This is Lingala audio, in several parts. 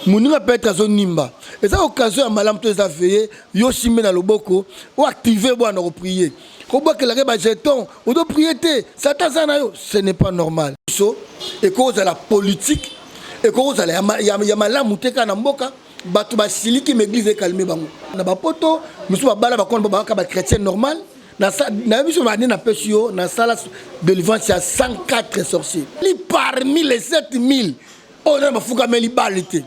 Moninga peut être à son nimba. Et ça, occasion à malam tous les veillé, yo chimé dans le boko, ou activer, ou on prier. Quand on que la jeton, ou de prier, ce n'est pas normal. Et cause de la politique, et cause de la malam ou teka namboka, batu basili qui m'église calmé bango. Na ba poto, nous sommes bala ba kon ba chrétien normal. Na vu sur ma na pesio, na salle de l'Évangile, il y a 104 sorciers. Parmi les 7000, on a bafouka meli balité.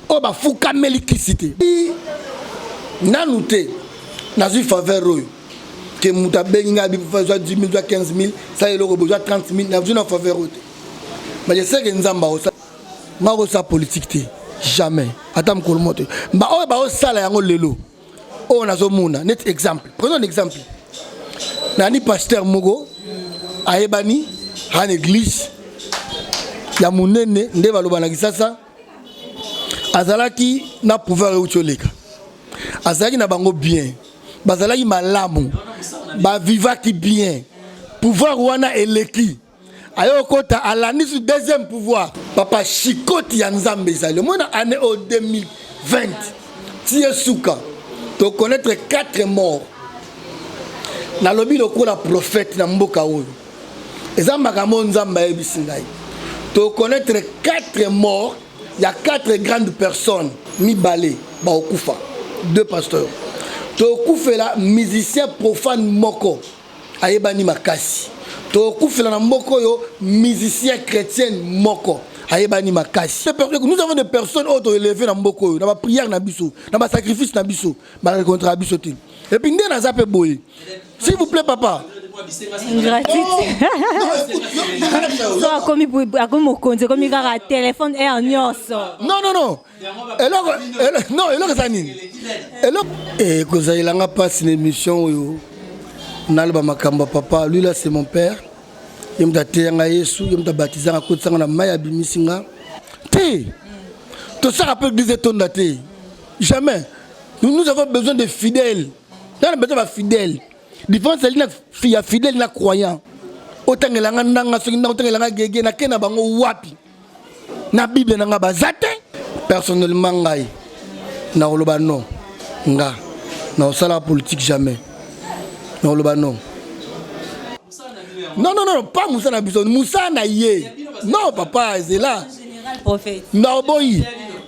On a bafouka meli kisité. Na nouté, na une faveur que mouta benga bi pour faire 10 000, 15 000, ça y est le besoin 30 000, na une faveur. Mais je sais que nzamba ça, ma ça politique té. Jamais. Attends ko moto. Ba o ba o sala yango lelo. On a zo muna, net exemple. Prenons un exemple. Nani pasteur Mogo ayebani en église ya munene nde baloba na kisasa azalaki na pouvoir eutoleka azalaki na bango bien bazalaki malamu ba vivaki bien pouvoir wana eleki ayo kota alani sur deuxième pouvoir papa Chikoti ya Nzambe ezali mona année au 2020 tie suka to connaître 4 morts. Na lobi lokola prophète na mboka oyo ezambaka mo nzamba ebisingai to connaître 4 morts, il y a 4 grandes personnes mibale ba okufa 2 pasteurs to okufela musicien profane moko ayebani makasi to okufela na mboko yo musicien chrétien moko ayebani makasi. Nous avons des personnes auto élevées na mboko yo na ba prière na biso na ba sacrifice na biso ba rencontre biso te. Et puis, s'il vous plaît, papa. Gratuite. Comme il a téléphone et en yos. Non. Non, ça n'est. Et que il a passé une émission. Nalba Makamba, papa. Lui, là, c'est mon père. Il m'a baptisé. Il m'a baptisé à côté de la Maya Bimisinga. Tout ça rappelle des étonnes. Jamais. Nous avons besoin de fidèles. Nous avons besoin de fidèles. Différence, c'est qu'il y a fidèles et croyants. Autant que la Bible na bazate. Personnellement, na oloba non. Nga. Na sala politique jamais. Na oloba non. Non, pas Moussa Nabiso. Moussa Naye. Non, papa, c'est là. Prophète. Non, boy.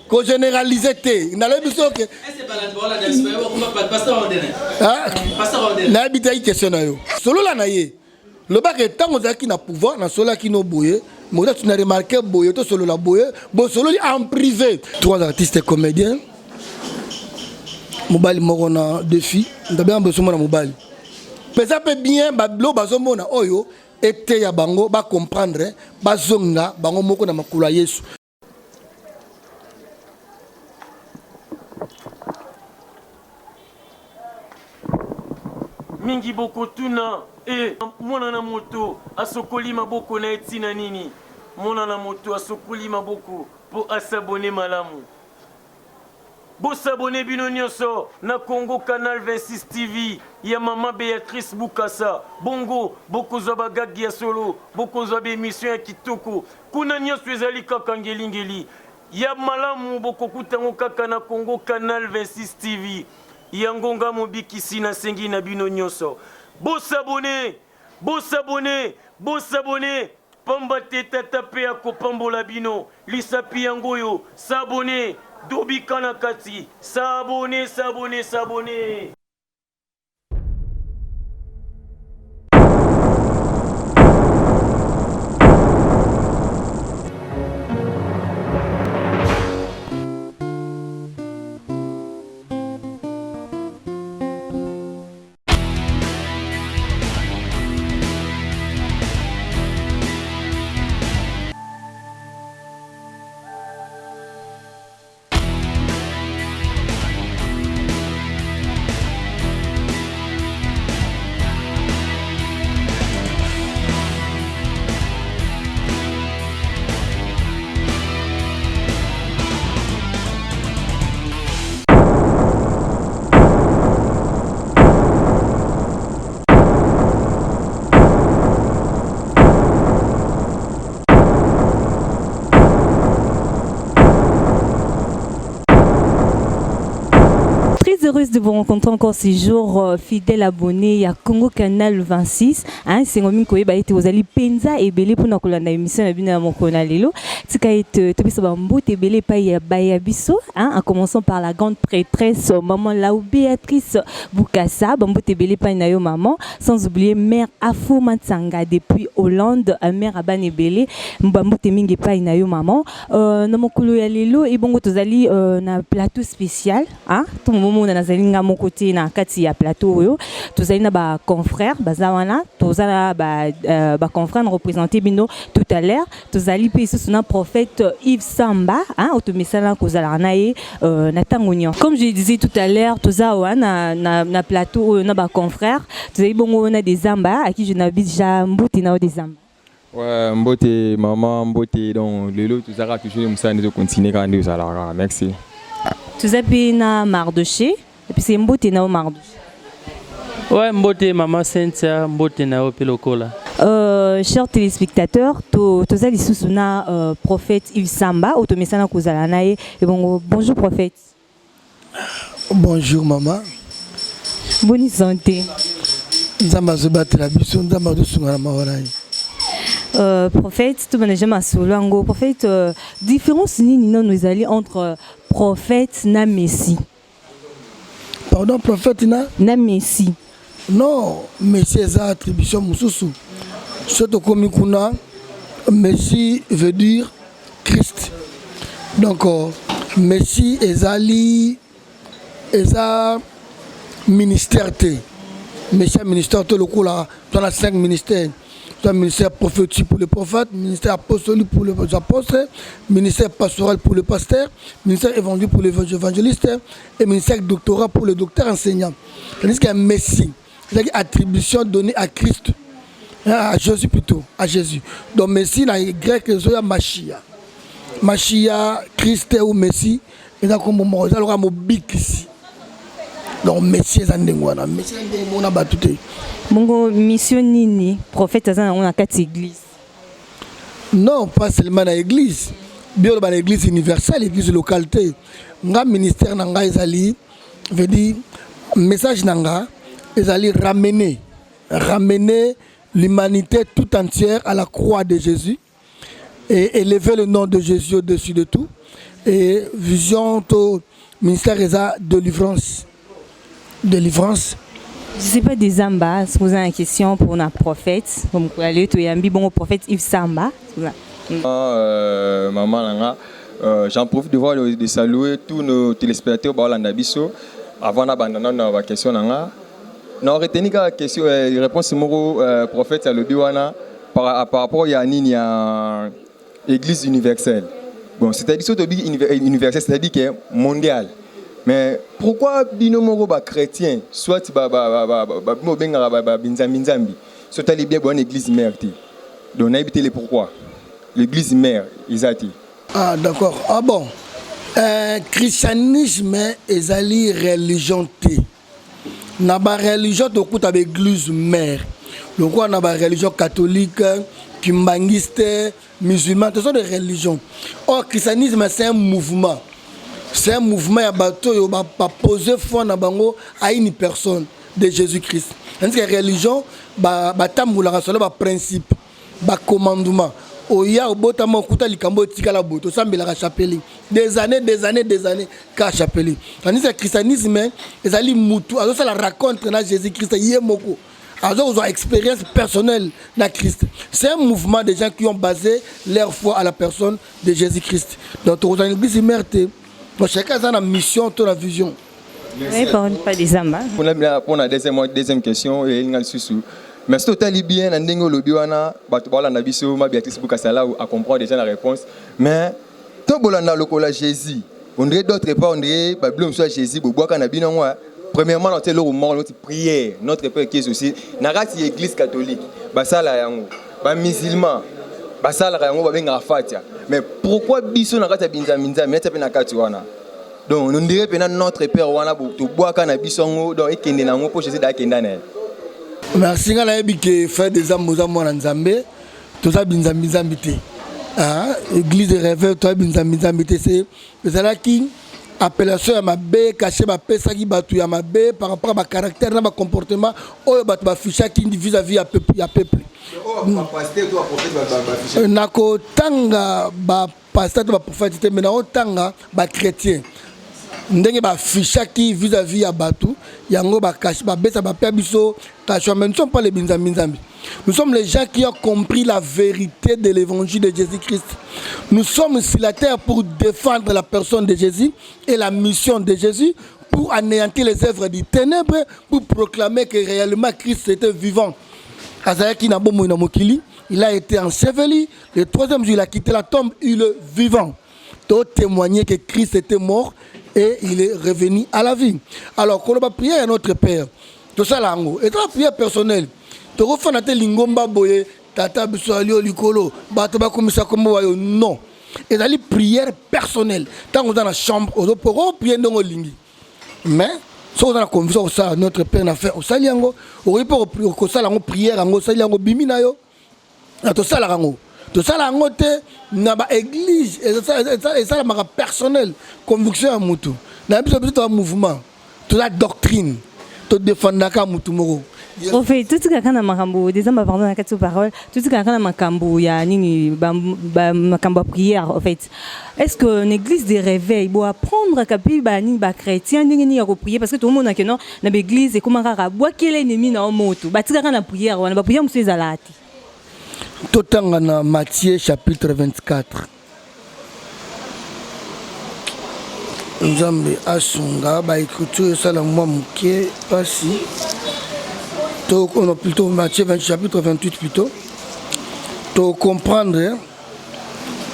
Qu'on généralise. Il n'a pas besoin que. N'habitez question na yo. Solo la naye. Le bac est tant qui n'a pouvoir, na solo qui n'a boye. Moi tu n'as remarqué boye to solo la boye. Bon solo en privé. 3 artistes et comédiens. Mobali morona 2 filles. T'as bien besoin de mobali. Mais ça peut bien bablo bazomona oyo ete ya bango ba comprendre ba zonga bango moko na makula Yesu. Mingi boko tuna mwana na moto asokoli maboko na etina nini mwana na moto asokoli maboko po asabone malamu bo sabone bino nyonso na Congo Canal 26 TV ya mama Béatrice Bukasa bongo bokozwa bagagi ya solo bokozwa bemission ya kitoko kuna nyonso ezali kaka ngelingeli ya malamu bokokutango kaka na Congo Canal 26 TV yangonga mobikisi na sengi na bino nyonso bosabone pamba teta tape ya kopambola bino lisapi yangoyo sabone dobika na kati sabone très heureuse de vous rencontrer encore ce jour, fidèle abonné à Congo Canal 26. C'est un peu de vous allez penza et belé pour nous la émission de Bina Mokona Lelo. C'est que tu peux savoir et belé pa ya biso, en commençant par la grande prêtresse maman Lao Béatrice Boukassa, bamboute et belé pa na yo maman, sans oublier mère Afo Matsanga depuis Hollande, mère Aban et belé, bamboute mingi pa na yo maman. Na mokolo ya lelo et bon tozali na plateau spécial, tout le monde na zali nga mon côté na kati ya plateau yo, tozali na ba confrère bazawana, tozala ba confrère représenté bino tout à l'heure, tozali pe sous na prophète Yves Samba, automesala kozala nae na tangonion. Comme je disais tout à l'heure, tozawa na plateau na ba confrère, tozali bongo na des zamba à qui je n'habite déjà mbote na des zamba. Ouais, mbote maman, mbote donc lelo tozara toujours musa ne continuer quand nous allons. Merci. Tozapi na Mardoché et puis c'est mbote na Mardoché. Ouais, mbote maman Cynthia, mbote na Opelokola. Chers téléspectateurs, tozali sous na prophète Yves Samba, automesana kozala nae et bonjour prophète. Bonjour maman. Bonne santé. Nzamba se battre la biso, nzamba de sunga na mawarai. Prophète, tout le monde jamais solango. Prophète, différence ni nous allons entre prophète na messie. Pardon, prophète na messie. Non, messie est attribution mususu. Surtout comme kuna, messie veut dire Christ. Donc messie ezali eza ministère te. Messie ministère te le coup là, dans 5 ministères. Le ministère prophétique pour les prophètes, ministère apostolique pour les apôtres, ministère pastoral pour les pasteurs, ministère évangélique pour les évangélistes et ministère doctorat pour les docteurs enseignants. C'est-à-dire qu'il y a un messie, c'est-à-dire attribution donnée à Christ, à Jésus plutôt, à Jésus. Donc messie, dans les Grecs, c'est Machia. Machia, Christ ou messie, et donc comme on a un bic ici. Donc messie, c'est un déngouana, messie, c'est un déngouana batouté. Mon mission nini prophète azana on a 4 églises. Non, pas seulement dans l'église. Bien dans l'église universelle, l'église localité. Nga ministère nanga ezali veut dire message nanga ezali ramener l'humanité tout entière à la croix de Jésus et élever le nom de Jésus au-dessus de tout. Et vision to ministère eza délivrance. Je ne sais pas des Zamba, je pose une question pour un prophète. Comme vous allez, tu es un bon prophète Yves Samba. Maman, j'en profite de saluer tous nos téléspectateurs avant d'abandonner la question. Nous retenons la question, réponse au prophète par rapport à l'église universelle. Bon, c'est-à-dire que universelle, c'est-à-dire que mondial. Mais pourquoi binomoro ba chrétien soit binzambi soit allé bien bonne église mère donc on a évité les pourquoi l'église mère isati. Ah d'accord. Ah bon. Christianisme ezali religion té. Na ba religion to kuta ba église mère. Donc on a ba religion catholique, kimbangiste, musulman, ce sont des religions. Or christianisme c'est un mouvement. C'est un mouvement à bateau qui va poser foi à une personne de Jésus-Christ. Tandis que la religion, un principe, un commandement. Des années, qu'à chapelle. Tandis que le christianisme, ça raconte Jésus-Christ. Ils ont une expérience personnelle dans Christ. C'est un mouvement de gens qui ont basé leur foi à la personne de Jésus-Christ. Donc, dans l'église immertée, chacun a une mission, toute la vision. Oui, pas des Zamba. Pour la deuxième question, mais c'est totalement bien, Béatrice Boukassa a compris déjà la réponse. Mais, tant que le Jésus, on dirait d'autres pas, on dirait que Jésus, premièrement, notre prière, notre Père qui est aussi, dans l'église catholique, les musulmans, mais pourquoi biso na kati binza mais tu na kati wana donc on dirait que notre père wana to boaka na bisongo donc ekende na ngo pour Jésus da kenda na. Merci ngala ebike faire des amours na Nzambe to za binza te. Église de réveil to binza te c'est là qui appellation ya mabe caché bapesaki bato ya mabe par rapport à ma caractère na ba comportement oyo bato bafichaki vis-à-vis ya peuple nakotanga bapasteur to baprophète te mais naotanga bachrétien ndenge bafichaki vis-à-vis ya bato yango babesa bapea biso kashwa. Mais nous ne sommes pas les binzambi. Nous sommes les gens qui ont compris la vérité de l'évangile de Jésus-Christ. Nous sommes sur la terre pour défendre la personne de Jésus et la mission de Jésus, pour anéantir les œuvres du ténèbre, pour proclamer que réellement Christ était vivant. Il a été enseveli, le troisième jour il a quitté la tombe, il est vivant. Pour témoigner que Christ était mort et il est revenu à la vie. Alors, quand on va prier à notre Père, tout ça là, et la prière personnelle, tu refais notre lingomba boye, tata bisoalio likolo, bataba komisa komo wayo, non. Et la prière personnelle, tant qu'on est dans la chambre, on peut prier dans le lingi. Mais, si on a la conviction que notre Père n'a fait, on sali yango, on peut prier yango, sali yango bimina yo, tout ça là yango. Tout ça, la ngote, na ba église, et ça, la personnelle, conviction à Moutou. Na besoin de mouvement, toute la doctrine, tout défendre naka Moutou moro. En fait, tout ce qui est dans makambo, des hommes pardon na quatre paroles, tout ce qui est dans makambo, ya nini, makambo prière. En fait, est-ce que l'église des réveils doit apprendre kapi ni ba chrétien ni à prier parce que tout le monde a que non, na l'église et comment rara, bois quel ennemi na moto, ba tika na prière, on ba prière monsieur Zalati. Totanga na Matthieu chapitre 24. Nzambe asunga ba écriture ça la moi muké pasi. To on plutôt Matthieu 20 chapitre 28 plutôt. To comprendre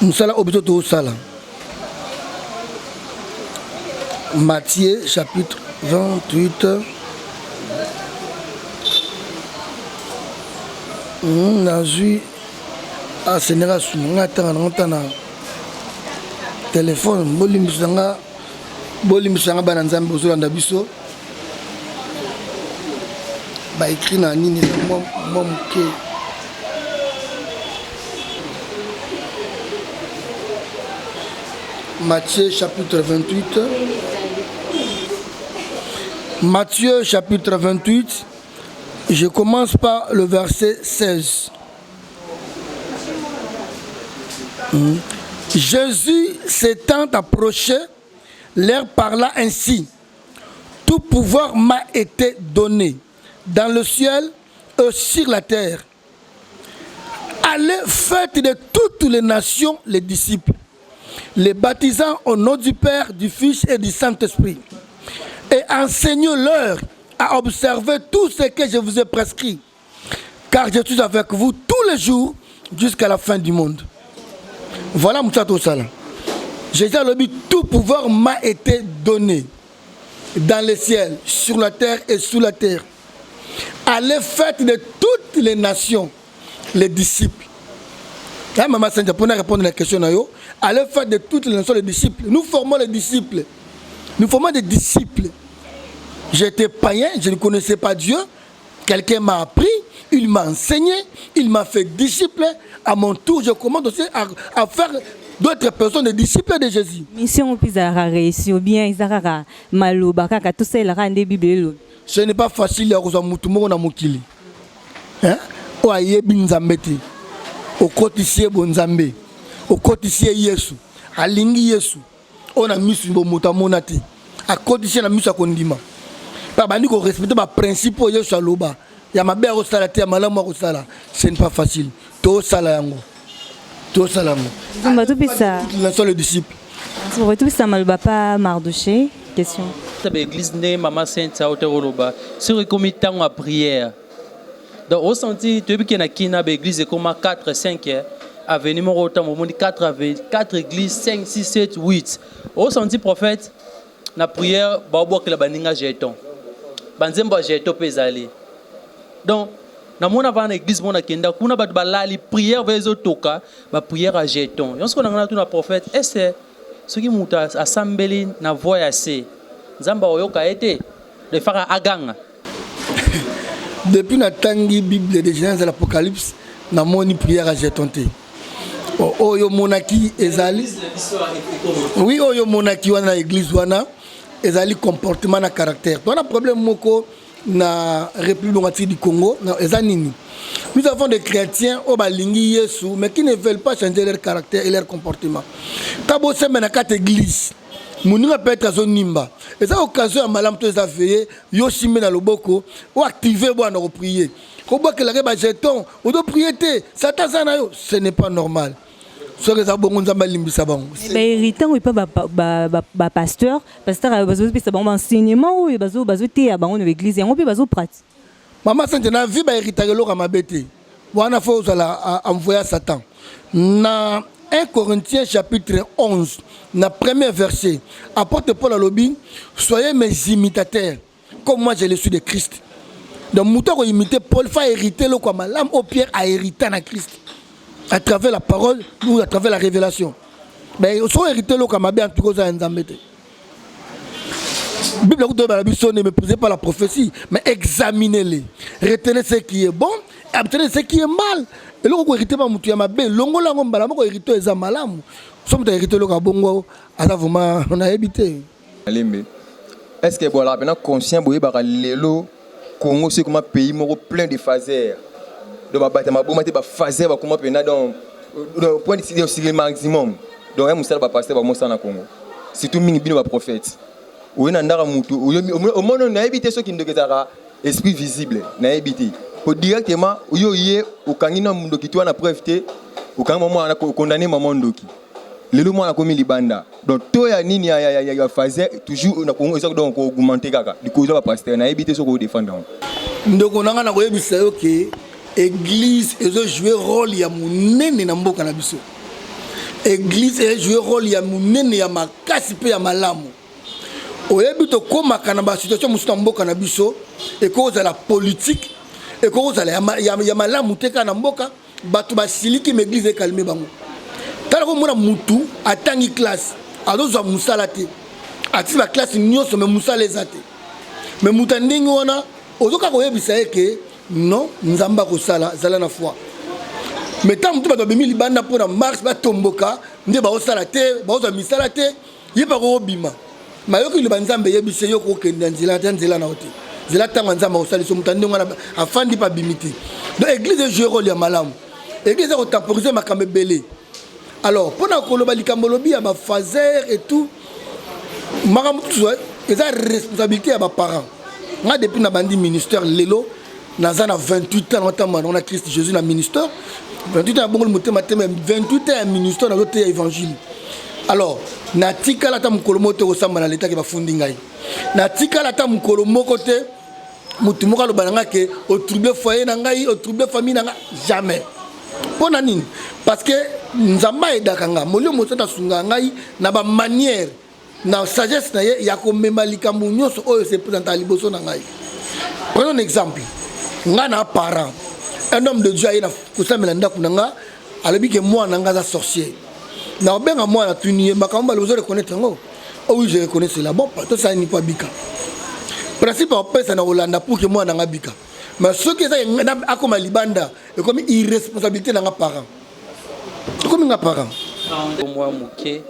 musala obito to sala. Matthieu chapitre 28. Nazui a Sénégal sunga tanga téléphone bolimisanga bananzambe bozolanda biso ba écrit na nini moi muké Matthieu chapitre 28. Matthieu chapitre 28. Je commence par le verset 16. Jésus s'étant approché, leur parla ainsi. Tout pouvoir m'a été donné dans le ciel et sur la terre. Allez, faites de toutes les nations les disciples, les baptisant au nom du Père, du Fils et du Saint-Esprit, et enseignez-leur à observer tout ce que je vous ai prescrit, car je suis avec vous tous les jours jusqu'à la fin du monde. Voilà Moussato Sala. Jésus a dit, tout pouvoir m'a été donné dans le ciel, sur la terre et sous la terre. Allez, faites de toutes les nations les disciples. Là, Maman Sainte, pour répondre à la question, allez, faites de toutes les nations les disciples. Nous formons les disciples. Nous formons des disciples. J'étais païen, je ne connaissais pas Dieu. Quelqu'un m'a appris, il m'a enseigné, il m'a fait disciple. À mon tour, je commence aussi à faire d'autres personnes des disciples de Jésus. Mission pizarra réussi ou bien izarara malo bakaka tout ça la rende bible. Ce n'est pas facile à rejoindre mutumo na mukili. Hein? O ayebi nzambeti. O kotisie bonzambe. O kotisie Yesu. Alingi Yesu. On a mis sur le mutamonati. A kotisie na misa kondima. Bandi ko respecter ba principe yo saloba ya mabe ko sala te malamu ko sala ce n'est pas facile to sala yango zomba to pisa la seule disciple so to pisa malba pa Mardoché question ta église né Maman Sainte a otoroba sur comme temps à prière donc au senti tu bi na kina ba église comme 4 5 avenue mo temps mo 4 églises 5 6 7 8 au senti prophète na prière ba bo que la baninga jeton banzemba jeto pezali donc na mona va na église mona kenda kuna bat balali prière vezo toka ba prière à jeton yon ce qu'on a na prophète est ce qui muta assemblée na voyage nzamba oyoka été de faire aganga depuis na tangi bible de Genèse à l'Apocalypse na moni prière à jeton te oyo monaki ezali oui oyo monaki wana église wana ezali comportement na caractère on a problème moko na République démocratique du Congo eza nini nous avons des chrétiens au balingi Yesu mais qui ne veulent pas changer leur caractère et leur comportement tabo sema na quatre église moninga peut être zone nimba eza occasion ya malamu to eza veillé yo shimé na loboko ou activer bwana ko prier ko boka la ba jeton ou do prier te satan sana yo ce n'est pas normal. Ce que ça bon nzamba limbisa bango. Ba héritant ou pas ba pasteur a besoin de bon enseignement ou bazo te bango na église yango pe bazo pratique. Maman sente na vie ba héritage lo ka mabete. Wana faut la envoyer Satan. Na 1 Corinthiens chapitre 11 na premier verset apôtre Paul alobi soyez mes imitateurs comme moi je le suis de Christ. Donc mouta ko imiter Paul fa hériter lo kwa malam au Pierre a hérité na Christ. À travers la parole ou à travers la révélation. Mais ils sont hérités là comme bien en tout cas Nzambe. Bible ne méprisez pas la prophétie, mais examinez-les. Retenez ce qui est bon et obtenez ce qui est mal. Et là vous héritez pas mutu ya mabe, longo la ngomba la moko hérité eza malamu. Somme ta hérité là ka bongo ala vraiment on a évité. Alimbe. Est-ce que voilà maintenant conscient boye ba lelo Congo c'est comme un pays moko plein de phasers. Donc ma bombe était phasé va comment pena donc point décider aussi le maximum donc un musala va passer va monter na Congo surtout mingi bino va prophète ou na ndara mutu au monde on a évité ceux qui ne désirent esprit visible na évité pour directement yo yé au kangina mundo kitwa na preuve te au kang moment na condamner maman ndoki lelo mwana komi libanda donc to ya nini ya phasé toujours na Congo ça donc augmenter kaka du coup ça va passer na évité ceux qui défendent ndoko nanga na koyebisa yo ke Église et jouer rôle ya munene na mboka na biso. Église et jouer rôle ya munene ya makasi pe ya malamu. Oyebi to koma kana ba situation musu mboka na biso et cause la politique et cause ya malamu te kana mboka batu ba siliki m'église e calmer bango. Tala ko mona mutu atangi classe azoza musala te. Ati ba classe nyonso me musala ezate. Me mutandingi wana ozoka koyebisa eke non nzamba ko sala zala na foi mais tant mutu bato bimi libanda pour na marche ba tomboka nde ba osala te ba oza misala te yeba ko bima mayoki liba nzambe yebise yo ko kenda nzela na hote zela tanga nzamba osali so mutande ngana afandi pa bimiti donc église joue rôle ya malamu église ko temporiser makambe belé alors pona ko loba likambo lobi ya ba phaser et tout makambo eza responsabilité ya ba parents nga depuis na bandi ministère lelo Nazana 28 ans on a Christ Jésus na ministère 28 ans bon le motema 28 ans ministère na l'autre évangile alors na tika la ta mukolo moto osamba na l'état ke ba fundi ngai na tika la ta mukolo moko te mutu moko lo bananga ke au trouble foyer na ngai au trouble famille na ngai jamais pona nini parce que nzamba edakanga molio moto ta sunga ngai na ba manière na sagesse na ye ya ko mema likambo nyonso oyo se présenter liboso na ngai. Prenons un exemple. Ngana parent un homme de Dieu ina kusamela ndaku nanga alobi ke moi nanga za sorcier na benga moi na tuni makambo le besoin de connaître ngo oh oui je reconnais cela bon tout ça ni pas bika principe en pesa na Hollande pour que moi nanga bika mais ce que ça akoma libanda et comme irresponsabilité nanga parent comme nga parent moi muke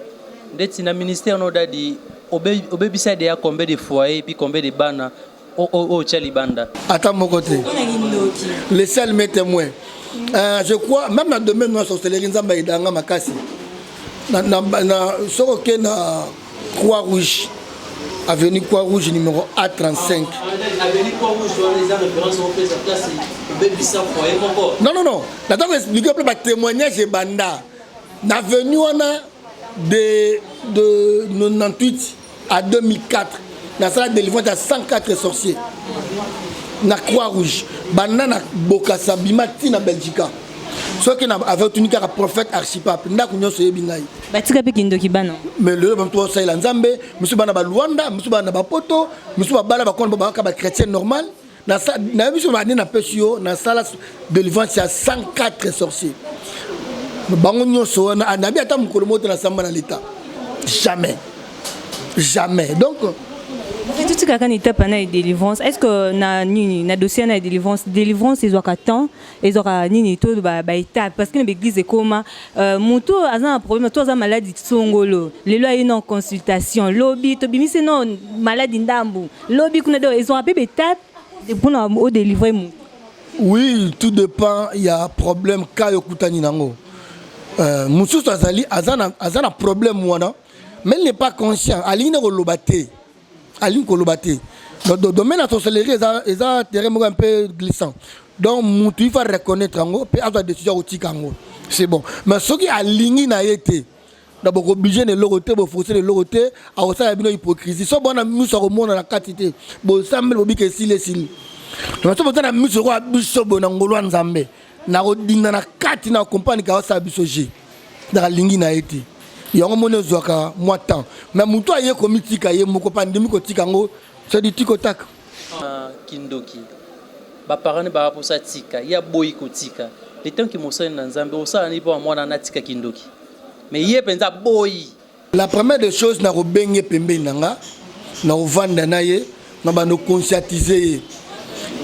ndeti na ministère no dadi obebisa de combien de foyers puis combien de bana au Tchalibanda. Attends mon côté. Les seuls mes témoins. Je crois, même dans le domaine de la sorcellerie, nous avons makasi. Na Croix-Rouge, avenue Croix-Rouge numéro A35. Avenue Croix-Rouge, les références au place Non. J'attends expliquer le témoignage de Banda. L'avenue de 98 à 2004. Dans la salle de délivrance, il y a 104 sorciers. Na Croix-Rouge. Banana Bokassa Bimati na Belgique. Ce qui avait tenu un prophète archipap. N'a kunyo soye bingai. Batika pe kindo kibana. Mais le même toi ça il Nzambe, monsieur bana ba Luanda, monsieur bana ba Poto, monsieur ba bala ba kon ba ka ba chrétien normal. Na monsieur ba na pesio na salle de délivrance, il y a 104 sorciers. Bango nyonso na anabi ata mukolo moto na samba na l'état. Jamais. Donc Tout ce qui est étape na délivrance, est-ce que na dossier na délivrance ils ont temps, ils aura nini tout ba étape parce que l'église est comme muto azana un problème, toi za maladie songolo, les lois une consultation, lobby to bimi c'est non maladie ndambu, lobby kuna ils ont appelé étape pour au délivrer mu. Oui, tout dépend, il y a problème ka yokutani nango. Musu azana problème wana, mais il n'est pas conscient, aline ko lobate. Aline Kolobate. Donc, le domaine à sorcellerie est un terrain un peu glissant. Donc, il faut reconnaître et avoir des décisions au Tikango. C'est bon. Mais ce qui est aligné n'a été. D'abord, obligé de l'autorité, de forcer de l'autorité, à aussi avoir une hypocrisie. Si on a mis sur le monde dans la quantité, bon, ça me dit que si les cils. Donc, si on a mis sur le bishop, dans le Ngolo Nzambe, na rodina na kati na compagnie qui a sa bisoji. Dans la ligne n'a été. Il y a un moment où moi temps mais muto aye komitika ye moko pandemi ko tikango c'est du tikotak kindoki ba parane ba pour ça tika ya boy ko tika le temps que mosa na nzambe osala ni po mwana na tika kindoki mais ye penza boy la première des choses na robenge pembe nanga na ovanda na ye na ba no conscientiser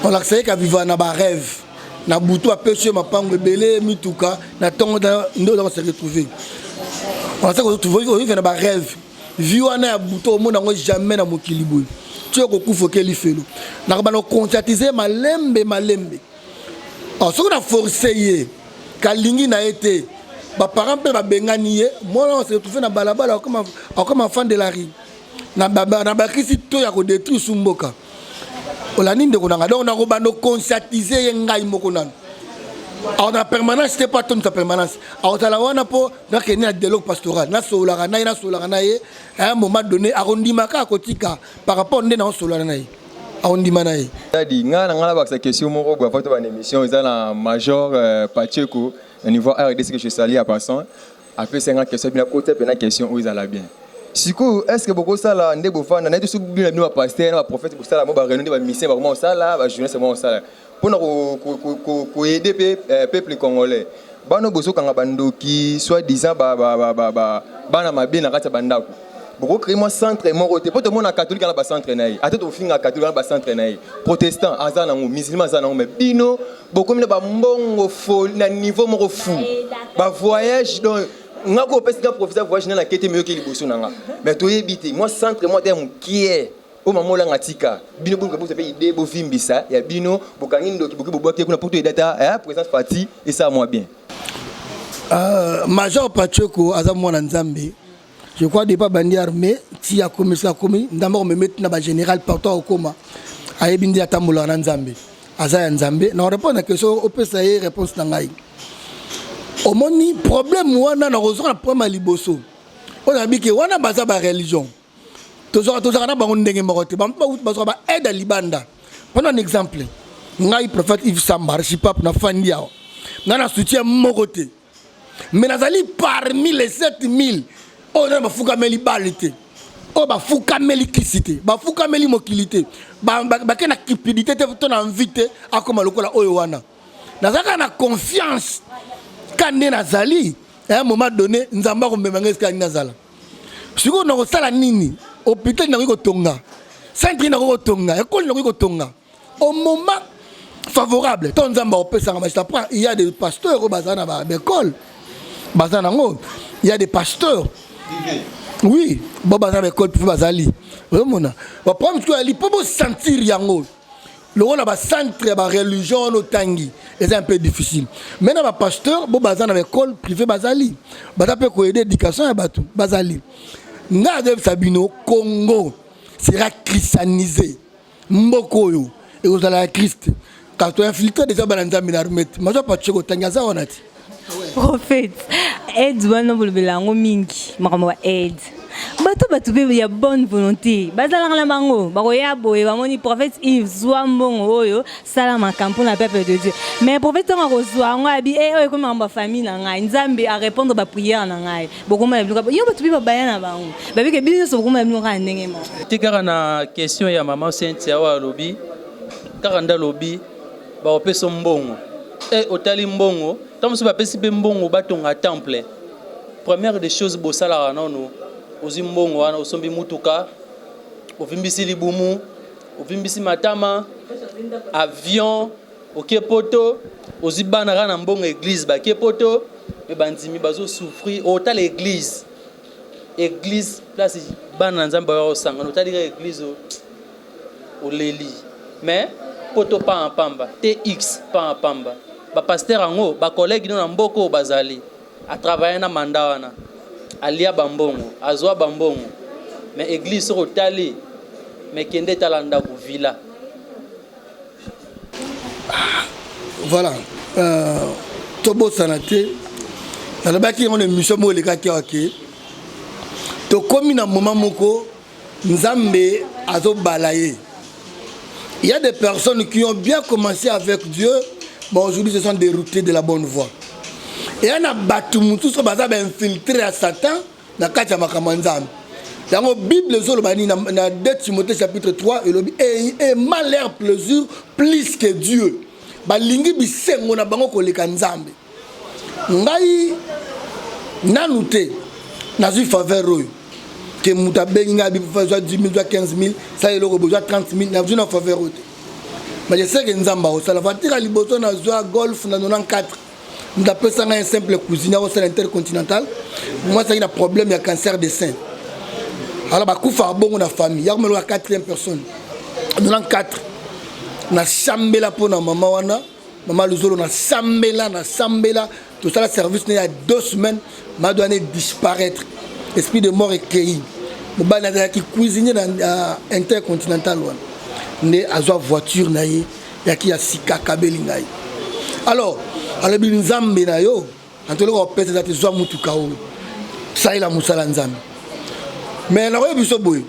on l'accès ka vivre na ba rêve na butu a pêcher ma pango belé mituka na tongo ndo dans se retrouver. On sait que tu veux faire un rêve. Viwana ya buto mo nango jamais na mokili boy. Tu es ko kufo ke li felo. Na ba no conscientiser malembe. Alors ce qu'on a forcé yé kalingi na été ba parents pe ba bengani yé moi on se retrouver na balabala comme enfant de la rue. Na ba kisi to ya ko détruire sumboka. Olani ndeko nanga donc na ko ba no conscientiser ye ngai moko nan. Alors la permanence c'était pas ton permanence. Alors la wana po donc il y a dialogue pastoral. Na solara na à un moment donné arrondimaka kotika par rapport à na solara na ye. Arrondimana ye. Dadi nga ba sa question moko ba photo ba émission ils la major Pacheco au niveau RDC que je salue à passant. Après 50 questions bien côté pena question où ils alla bien. Siko est-ce que beaucoup ça là ndebo fana na tout bien nous pasteur na prophète pour ça là mo ba réunion ba mission ba comment ça là ba journée mo ça là. Pour aider le peuple congolais. Bano boso kanga bandoki soit disant bana mabe na kati bandako. Boko créer moi centre mon côté. Pour tout le monde catholique na ba centre naï. Ate to finga catholique na ba centre naï. Protestant azana ngo musulman azana ngo mais bino boko mina ba mbongo fo na niveau mo fou. Ba voyage donc ngako pesa professeur voyage na kete mieux que liboso nanga. Mais to yebite moi centre moi terme qui est au moment là ngatika bino bongo vous avez idée bo vimbisa ya bino bokangi ndoki boki boboki kuna pour data présence parti et ça moi bien major Pacheco azamwa na nzambe je crois depuis bandi armée ti ya commissaire komi ndamba me mettre na ba général partout au coma ayebindi atambola na nzambe azaya nzambe na répondre à question opesa ye réponse na ngai omoni problème wana na rezo na problème liboso on a dit que wana baza ba religion toujours na bango ndenge morote ba aide à libanda. Prenons un exemple. Ngai prophète Yves Samba archipap na fandia. Na soutien morote. Mais nazali parmi les 7000 on a bafuka meli balite. O bafuka meli kisite, bafuka meli mokilité. Ba na cupidité te ton invité à comme lokola oyo wana. Nazaka na confiance quand nazali à un moment donné nzamba ko memanga nazala. Siko na ko sala nini? Hôpital na ko tonga. Centre na ko tonga, école na ko tonga. Au moment favorable, ton nzamba opesa nga magistrat, il y a des pasteurs au bazana ba école. Bazana ngo, il y a des pasteurs. Oui, bon bazana école pour bazali. Vraiment. Ba problème que ali pour sentir yango. Le rôle ba centre ba religion no tangi, c'est un peu difficile. Maintenant ba pasteur, bon bazana école privée bazali. Ba peut ko aider éducation ya batu bazali. Nade Sabino, Congo sera christianisé. Mbokoyo, et vous allez à Christ. Quand tu as infiltré déjà dans l'armée, je ne sais pas si tu as dit. Prophète, aide, mingi, aide. Batu be ya bonne volonté. Bazala la bango, baroya boye, bamoni prophète Yves Zwambongo oyo, salama campo na peuple de Dieu. Mais prophète on reçoit ngo abi oyo comme en famille na ngai, nzambe a répondre ba prière na ngai. Bokoma yo batu be baya na bango. Ba bi ke biso bokoma yo ka ndenge mo. Tikara na question ya maman Cynthia wa lobi. Karanda lobi ba opeso mbongo. Otali mbongo, tant so ba pesi be mbongo batonga temple. Première des choses bosala nono. Ozimbongo wana osombi mutuka ovimbisi libumu, ovimbisi matama, avion, okepoto, ozibana na mbongo église ba kepoto, mais bandimi bazo souffrir autant l'église. Église place bana nzamba yo sanga, autant dire église au leli. Mais poto pa en pamba, TX pa en pamba. Ba pasteur ango, ba collègue no na mboko bazali. A travailler na mandawana. Alia bambongo, azwa bambongo. Mais église au tali, mais kende talanda ku villa. Voilà. Tobo sanate. Na la baki on émission mo le kaki ok. To komi na moment moko Nzambe azo balaye. Il y a des personnes qui ont bien commencé avec Dieu, mais aujourd'hui se sont déroutés de la bonne voie. Et il y a des battus qui sont infiltrés à Satan dans le cadre de Nzambe. Dans la Bible, dans 2 Timothée chapitre 3, et mal l'air plaisir plus que Dieu. Balingi bisengo na bango koleka Nzambe. Ngai nanute nazu faveur oyo que muta benga bi besoin 10 000 15 000 ça y est le besoin 30 000 na besoin faveur oyo. Mais je sais que Nzamba o sala vatira liboso na zo golf na 94. Muta pesa un simple cuisinier au sein intercontinental. Moi ça y a un problème il y a cancer des seins. Alors ba kufa bongo na famille, ya melo 4e personne. 94 na sambela pona mama wana, mama luzolo na sambela tout ça le service il y a 2 semaines m'a donné disparaître. Esprit de mort est cueilli. Mobana da ki cuisinier dans intercontinental wana. Ne azwa voiture na ye, ya ki ya sika kabeli ngai. Alors, alobi Nzambe na yo, antolo ko pesa za te zwa mutuka o. Ça ila musala Nzambe. Mais na yo biso boy.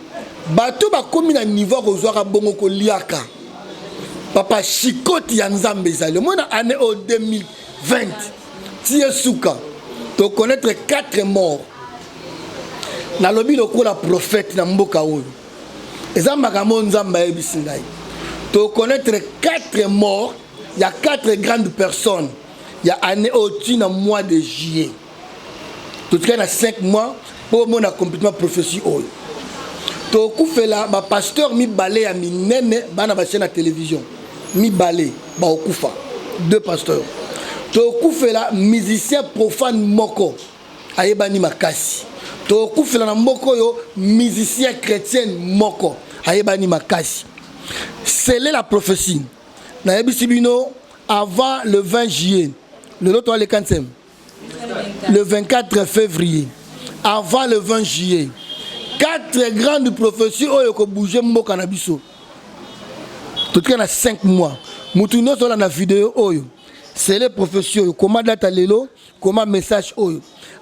Bato ba komi na niveau ko zwa ka bongo ko liaka. Papa Chikoti ya Nzambe ezali. Moi na année au 2020. Tie suka. To connaître 4 morts. Na lobi loko la prophète na mboka oyo. Eza makambo Nzambe yebisi ngai. To connaître 4 morts, il y a 4 grandes personnes. Il y a année au na mois de juillet. Tout cas na 5 mois pour mon accomplissement prophétie oyo. To kufela ba pasteur mi balé ya minene bana ba chaîne na télévision. Mi balé ba okufa. 2 pasteurs. To kufela musicien profane moko ayebani makasi. To kufela na mboko yo musicien chrétien moko ayebani makasi. C'est la prophétie. Na yebisibino avant le 20 juillet. Le lot le 45. Le 24 février. Avant le 20 juillet. 4 grandes prophéties oyo ko bouger mboka na biso. Tout cas na 5 mois. Mutuno sola na vidéo oyo. C'est les prophéties oyo comment data lelo, comment message oyo.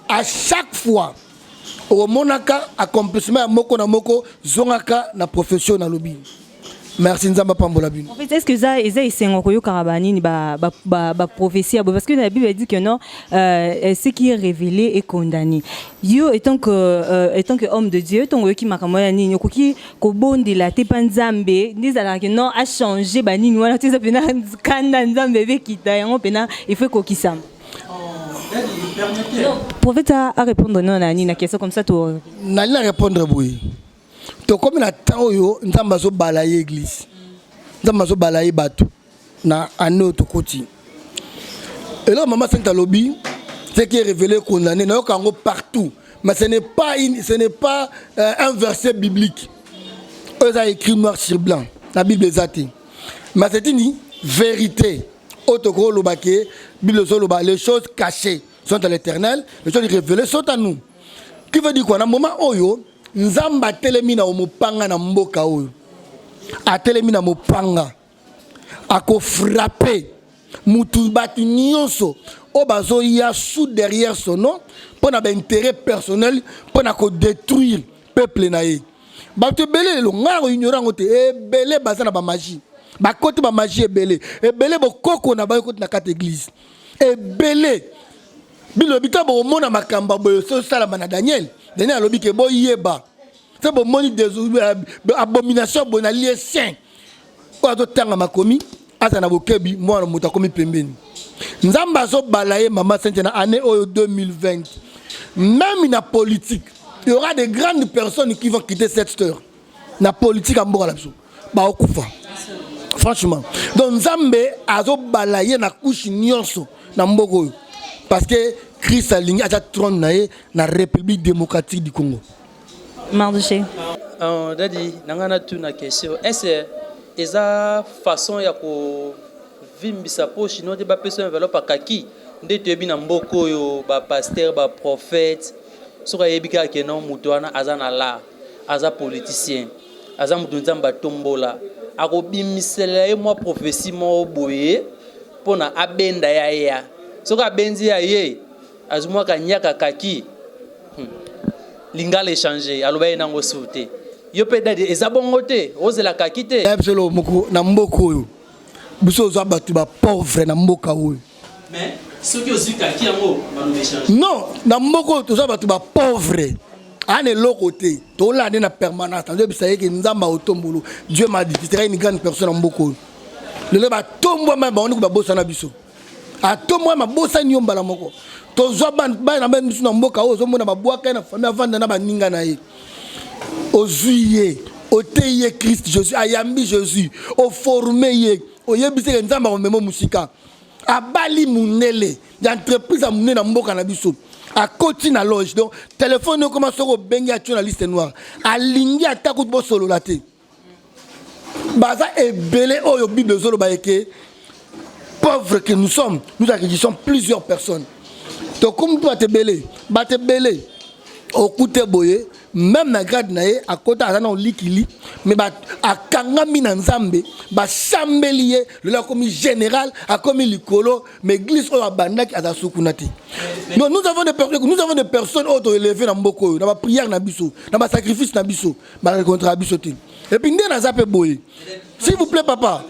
À chaque fois au monaka accomplissement moko na moko zongaka na profession na lobi. Merci Nzamba pambola bino. En fait, est-ce que ça est sengo koyo karabani ba prophétie parce que la Bible dit que non ce qui est révélé est condamné. Yo étant que homme de Dieu, ton qui makamoya nini koki ko bondi la te panzambe ndizala que non a changé ba nini wana teza pena kanda nzambe be kita yango pena il faut kokisam. Prophète a répondre non na nini na question comme ça to na répondre boui. To comme na temps yo Nzamba zo balaye église. Nzamba zo balaye bato na ane to koti. Et là maman Sainte Alobi ce qui est révélé condamné na yo partout. Mais ce n'est pas un verset biblique. Eux a écrit noir sur blanc la Bible ezati. Mais c'est une vérité. Otoko lobake Bible zo loba les choses cachées sont à l'Éternel, les choses révélées sont à nous. Qui veut dire quoi na moment oyo Nzamba telemi na mopanga na mboka oyo. A telemi na mopanga. Ako frapper mutu batu nyonso o bazo ya sous derrière son nom pour na intérêt personnel pour na ko détruire peuple na ye. Batu belé lo ngaro ignorant ote e belé bazana ba magie. Ba kote ba magie belé. E belé bo koko na ba kote na kat église. E belé bilo bita bo mona makamba bo so sala bana Daniel. Daniel alobi ke bo yeba. C'est bon moni des abominations bon allié saint. Ko to tanga makomi asa na bokebi moi na muta komi pembeni. Nzamba so balaye maman Sainte na année 2020. Même na politique, il y aura des grandes personnes qui vont quitter cette sœur. na politique à mboka la biso ba okufa franchement donc Nzambe azo balayer na couche nyonso na mboko parce que Christ alingi acha trône nae na République démocratique du Congo. Mardoché. Dadi nangana tu na question est-ce eza façon ya ko vimbisa poche no de ba personne enveloppe akaki nde tebi na mboko yo ba pasteur ba prophète soka yebika ke non mutu wana aza na la aza politicien aza mutu nzamba tombola akobimisela ye mwa prophétie mo boye pona abenda ya soka benzi ya ye azumwa kanyaka kaki lingala échanger aloba ye nango sauter yo pe dadi eza bongo te ozela kaki te absolument moko na mboko yo biso zo batu ba pauvre na mboka oyo mais soki ozi kaki yango bano échanger non na mboko to zo batu ba pauvre ane lokote to la na permanence ndio bisaye ke nzamba otombolo Dieu m'a dit tu seras une grande personne na mboko le ba tombo ma ba on ko ba bosa na biso a tombo ma bosa nyomba la moko to zo ba na biso na mboka oyo zo mona ba boaka na famille avanda na ba ninga na ye ozuye oteye Christ Jésus ayambi Jésus o formé o yebise nzamba o memo musika abali munele d'entreprise a munene na mboka na biso a koti na loge donc téléphone comment soko bengi a na liste noire alingi atako bo solo la te baza ebele oyo bible zolo ba eke pauvres que nous sommes nous accueillons plusieurs personnes donc comme toi te belé au côté boye même na grade nae à côté azana on likili mais ba akangami na nzambe ba chambelier le la comme général a comme likolo mais église o bandaki azasukunati non nous avons des personnes auto élevées na mboko na ba prière na biso na ba sacrifice na biso ba rencontre na biso te et puis ndé na zape boye s'il vous plaît papa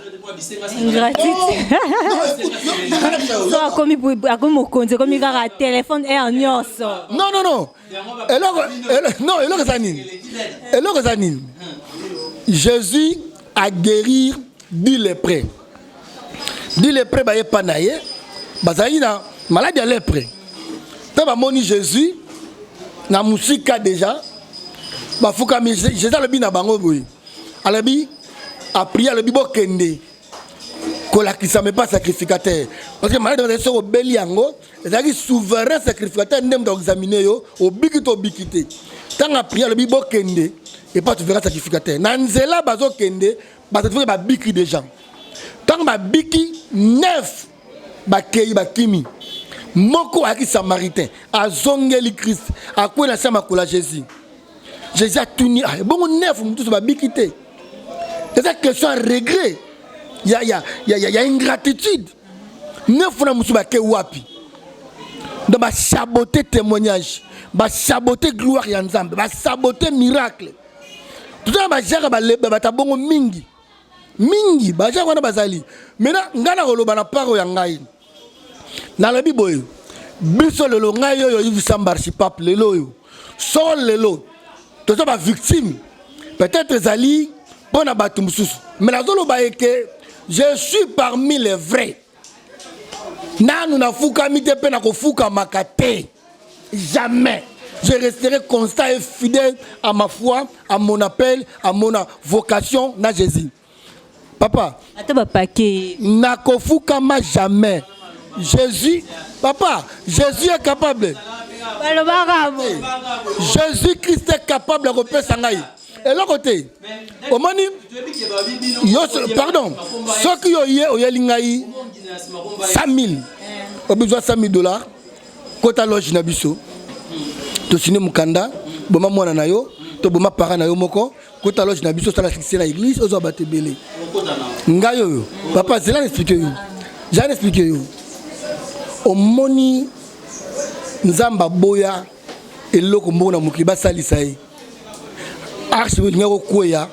gratuite so akomi mokonzi akomi kaka téléphone air nyonso non eloko zanine Jésus a guéri du lépreux ba ye panaye bazali na maladie ya lépreux te bamoni Jésus na musika déjà bafukami Jésus alobi na bango boye alobi a prié alobi bokende kolakisa mais pas sacrificateur parce que malade de so beli yango ezaki souverain sacrificateur ndem do examiner yo obiki to bikité tant a prié le bibo kende et pas souverain sacrificateur na nzela bazo kende ba sacrifier ba biki des gens tant ba biki neuf ba kei ba kimi moko aki samaritain azongeli Christ akwe na sama kola Jésus a tuni bon neuf mutu ba bikité c'est une question à regret. Il y a une gratitude. Ne faut pas que wapi. De saboter témoignage, saboter gloire et ensemble, saboter miracle. Tout ça va gérer ba bongo mingi. Mingi ba gérer wana bazali. Maintenant ngana koloba na paro ya ngai. Na lobi boyo. Biso lelo ngai yo yivi sambarchi pape lelo yo. Sol lelo. Tout ça va victime. Peut-être zali bon abatu mususu. Mais la zolo ba eke je suis parmi les vrais. Nanu na fuka mite pe na ko fuka makate. Jamais. Je resterai constant et fidèle à ma foi, à mon appel, à mon vocation na Jésus. Papa. Ataba paquet. Na ko fuka ma jamais. Jésus, papa, Jésus est capable. Jésus Christ est capable de repérer sangai. Et l'autre côté, au mani, pardon, ceux qui ont eu lingaï 100 000, au besoin $100,000, kota loge nabiso, to sine mukanda, boma mwana na yo, to boma para na yo moko, kota loge nabiso, ça la fixer la église, ozo abate belé. Ngayo, papa, c'est là l'expliquer yo. J'ai expliqué yo. Au moni, nzamba boya, et loko mbona mukiba salisaye. Arche ngako koya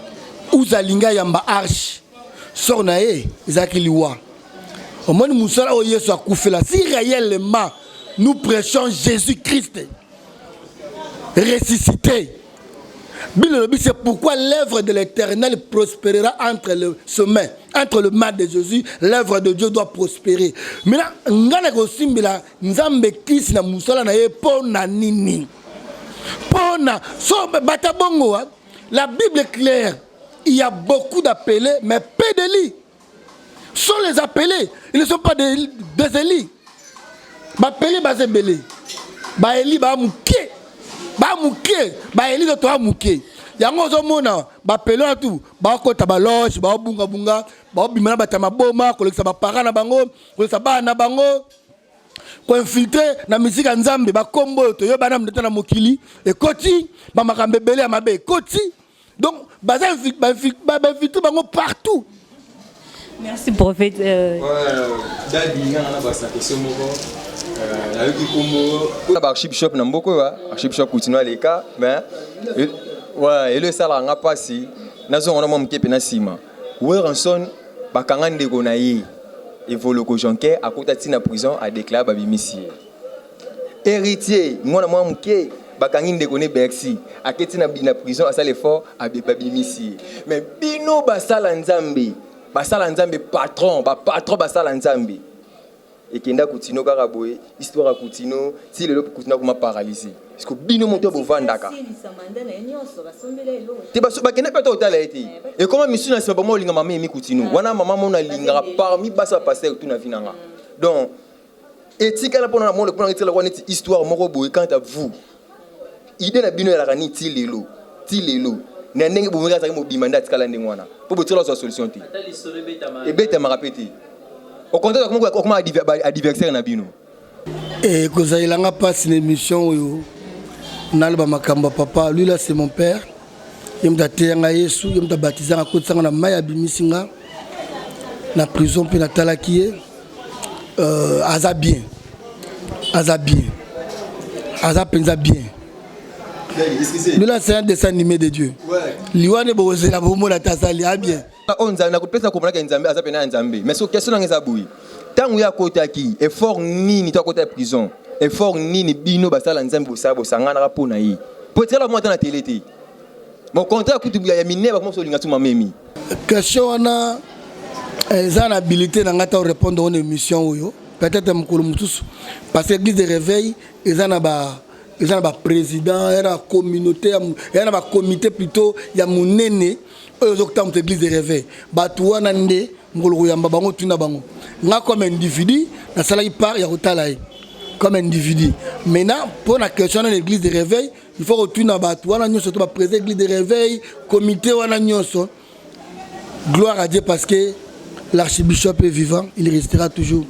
uzalinga yamba arche sorna ezaki liwa omoni musala o Yesu akufela si réellement nous prêchons Jésus-Christ ressuscité. C'est pourquoi l'œuvre de l'Éternel prospérera entre le sommet, entre le mal de Jésus, l'œuvre de Dieu doit prospérer. Maintenant, ngana ko simbila nzambe kisi na musala na ye pona nini. Pona so batabongo la Bible est claire. Il y a beaucoup d'appelés, mais peu d'Élie. Sont les appelés, ils ne sont pas des Élie. Appelés, c'est belé. Élie, mouké. Mouké. Élie, c'est mouké. Yango zomona appelé à tout. Kota baloche, bunga bunga, bimana batama boma, kolekisa ba parents na bango, kolekisa ba na bango. Ko infiltrer na musique nzambe ba kombo to yo bana mdeta na mokili e koti ba makambe belé mabe koti. Donc baza infiltrer bango partout. Merci prophète. Dadi ngana ba sa question moko. Archbishop na mboko wa archbishop continue les cas mais ouais et le sala nga pasi nazo ngona mom kepe na sima ouais ranson bakanga ndeko na ye evolo ko jonke akota tina prison a déclaré babimisi héritier ngona mom ke bakangi ndeko ne Bercy aketi na prison a sala effort a babimisi mais bino basala nzambe patron basala nzambe et kenda kutino kaka boye histoire kutino si le kutino kuma paralysé parce que bino moto bo vandaka te baso bakena peta otala ete et comment monsieur na sima mo linga mama mi kutino wana mama mo na linga parmi basa passer tout na vinanga donc etika la pona mo le pona etela kwa neti histoire moko boye quant à vous idée na bino ya la ni ti lelo na ndenge bo meka za mo bimanda tikala ndengwana po bo tela solution te et beta ma répéter au contraire comment adversaire na bino et kozailanga passe une émission yo nalba makamba papa lui là c'est mon père yemda teyanga Yesu yemda baptisanga kotsanga na maya bimisinga na prison pe na talakie aza bien penza bien. Lui là c'est un dessin animé de Dieu. Ouais. Liwane bozela bomo na tasali a bien. On na ko pesa ko mona nzambe aza pena nzambe. Mais so question na ngeza boui. Tangu ya kota ki effort nini to kota prison. Effort nini bino basala nzambe bosabo sangana rapo na yi. Peut-être moi dans la télé té. Mon contrat kutu ya mine ba ko so linga tuma memi. Question na ezana habilité na ngata répondre aux émissions oyo. Peut-être mukulu mutusu parce que l'église de réveil ezana ba président, il y a une communauté, il y a un comité plutôt, il y a mon aîné, l'église de réveil. Batouan Nande, Mgolgoyamba Bango, Tuna Bango. Nga comme individu, dans ça il part, il y a Otalaï. Comme individu. Maintenant, pour la question de l'église de réveil, il faut retourner à Batouan, nous sommes présents l'église de réveil, comité, gloire à Dieu parce que l'archbishop est vivant, il restera toujours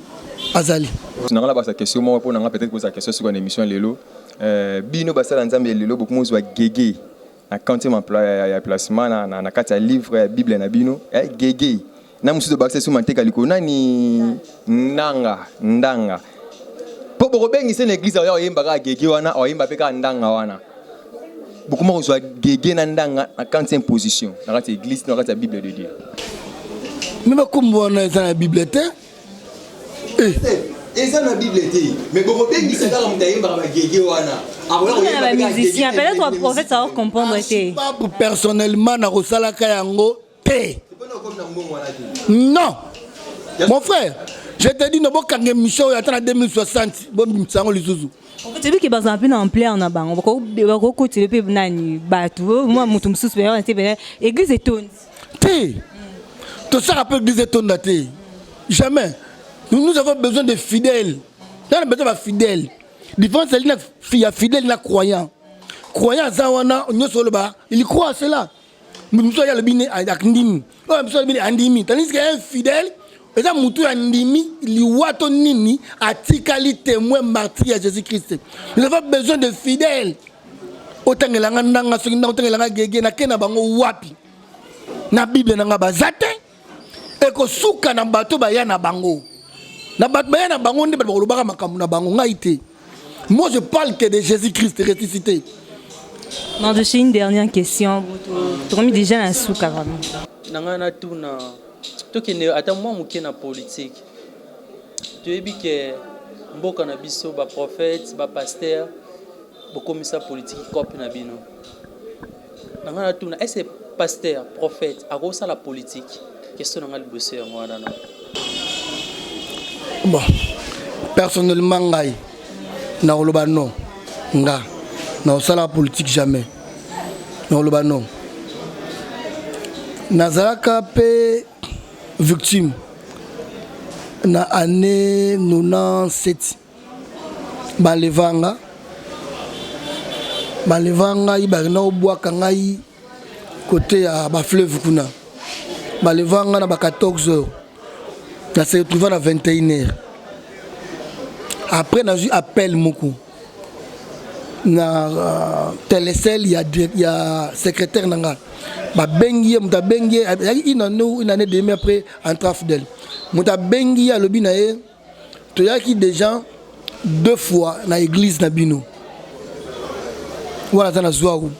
Azali. Je n'ai pas question, moi, pour peut-être poser la question sur une émission Lélo. Bino basala nzambe lelo beaucoup mozwa gege na quantum emploi ya placement na kati ya livre ya Bible na bino gege na musu de bakse su manteka liko nani ndanga po bobengi se na église ya oyemba ka gege wana oyemba pe ka ndanga wana beaucoup mozwa gege na ndanga na quantum position na kati ya église na kati ya Bible de Dieu même comme on a dans la Bible te et ça dans la Bible était mais beaucoup bengi c'est dans la gege wana la musicien peut-être toi prophète ça va comprendre été personnellement na kosala ka yango te non mon frère je te dis no bokange mission ya tana 2060 bon mtsango lisuzu en fait c'est lui qui base un peu en plein en bango bako côté pe nani batu moi mutu msusu pe on était église étonne te tout ça rappelle église étonne te jamais. Nous avons besoin de fidèles. Nous avons besoin de fidèles. Différence, c'est qu'il y a fidèles et croyants. Croyants, il croit à cela. Nous sommes andimi. Tandis qu'il y a un fidèle, et ça, Moutou andimi, il nini, atikali témoin martyr à Jésus-Christ. Nous avons besoin de fidèles. Autant que l'angandanga, autant que l'angagé, na kena bango wapi. Na Bible na bazate, et que souka na bato baya na bango. Moi je parle que de Jésus-Christ ressuscité. Non, je suis une dernière question. Tu as mis déjà un sou carrément. Nangana tuna. Tu qui ne attends moi mouké na politique. Tu es bien que mboka na biso ba prophète, ba pasteur, ba commissaire politique cop na bino. Nangana tuna est-ce pasteur, prophète, a ça la politique. Question nanga liboso ya mwana na. Bon, personnellement, ngai, na oloba non, nga, na osala politique jamais, na oloba non. nazalaka pe victime na année 97 balevanga ibarina obwaka ngai côté ya bafleuve kuna balevanga na 14h na se retrouva na 21h après na eu appel moko na télécell ya secrétaire nanga babengi muta bengi une année demi après entra fidèle muta bengi alobi na ye to yaki déjà 2 fois na église na bino wana tana zwaou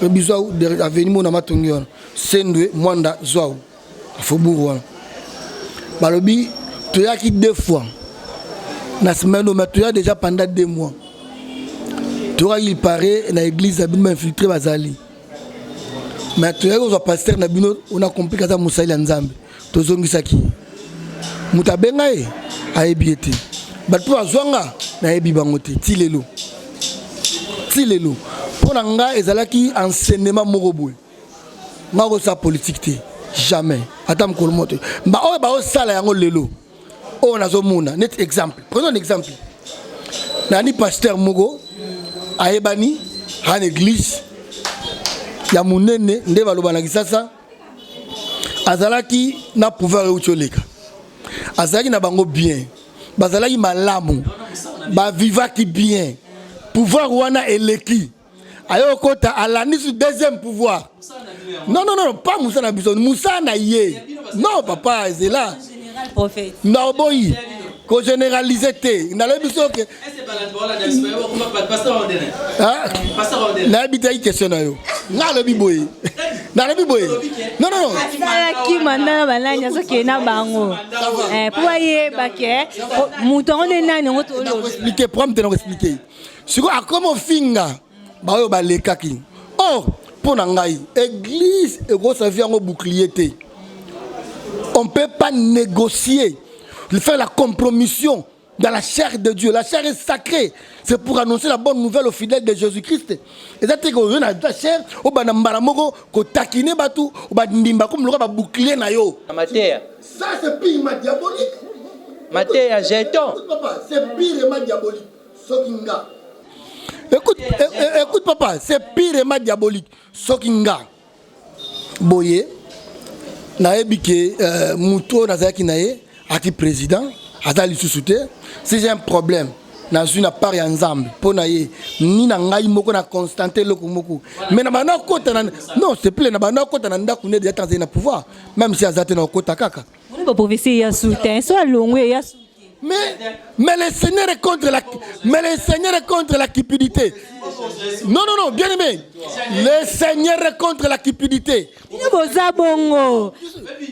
bizwaou aveni mona matongi wana sendwe mwanda zwaou faubourg wana balobi to yaki 2 fois na semaine mais to ya déjà pendant 2 mois to il paraît na église na bino infiltré bazali mais to ya ko pasteur na bino on a compris kaza musali ya nzambe to zongisaki mutabenga e ayebiete bato azwanga na yebi bango te tilelo pona nga ezalaki enseignement moko boye ngako sa politique te jamais ata mokolo moto ba oyo ba osala yango lelo oyo nazomona net exemple prenons un exemple nani pasteur moko ayebani en église ya munene nde balobanaki sasa azalaki na pouvoir eutioleka azalaki na bango bien bazalaki malamu bavivaki bien pouvoir wana eleki ayo kota alani sur deuxième pouvoir non pas Moussa na biso Moussa na ye non papa c'est là prophète non boy ko généraliser te na le biso que na habita yi question na yo na le biboy non qui manda balanya so ke na bango pour ye baké mouton de nani ngoto expliquer prompt de expliquer siko akomo finga ba yo balekaki oh pour ngai église et gros servir en bouclier te on peut pas négocier faire la compromission dans la chair de Dieu. La chair est sacrée. C'est pour annoncer la bonne nouvelle aux fidèles de Jésus-Christ. Et ça, c'est que la chair, au banambaramoko, ko takine batu, au bandimba comme le bouclier na yo. Matière. Ça c'est pire diabolique. Matière jeton. C'est pire diabolique. Sokinga. Écoute papa, c'est pire diabolique. Sokinga. Boye. Naebike muto nazaki nae aki président. Si j'ai un problème, dans une part ensemble, pour naïe, ni na ngai moko na constanter le kumoko. Mais na bana kota non, s'il te plaît, na bana kota na ndaku ne déjà dans un pouvoir, même si azate na kota kaka. On va prophétie ya soutien, soit longwe ya soutien. Mais le Seigneur est contre la cupidité. Non, bien aimé. Le Seigneur est contre la cupidité. Vous bongo.